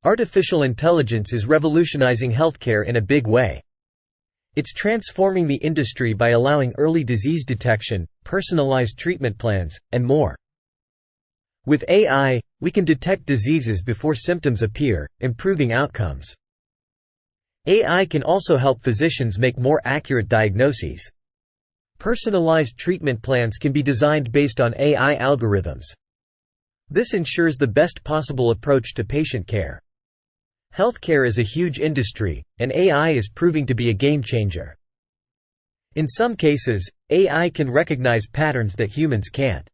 Artificial intelligence is revolutionizing healthcare in a big way. It's transforming the industry by allowing early disease detection, personalized treatment plans, and more. With AI, we can detect diseases before symptoms appear, improving outcomes. AI can also help physicians make more accurate diagnoses. Personalized treatment plans can be designed based on AI algorithms. This ensures the best possible approach to patient care. Healthcare is a huge industry, and AI is proving to be a game changer. In some cases, AI can recognize patterns that humans can't.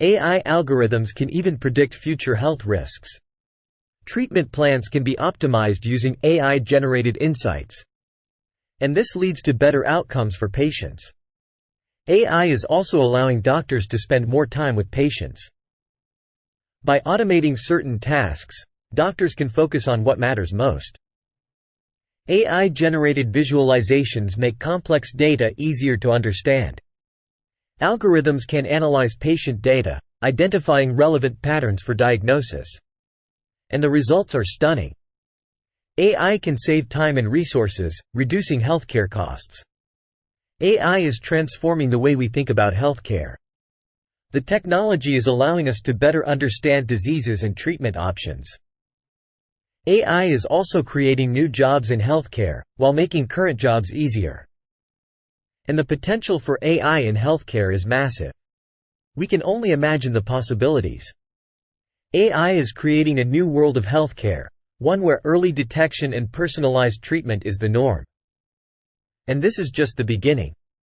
AI algorithms can even predict future health risks. Treatment plans can be optimized using AI-generated insights. And this leads to better outcomes for patients. AI is also allowing doctors to spend more time with patients. By automating certain tasks, doctors can focus on what matters most. AI-generated visualizations make complex data easier to understand. Algorithms can analyze patient data, identifying relevant patterns for diagnosis. And the results are stunning. AI can save time and resources, reducing healthcare costs. AI is transforming the way we think about healthcare. The technology is allowing us to better understand diseases and treatment options. AI is also creating new jobs in healthcare, while making current jobs easier. And the potential for AI in healthcare is massive. We can only imagine the possibilities. AI is creating a new world of healthcare, one where early detection and personalized treatment is the norm. And this is just the beginning.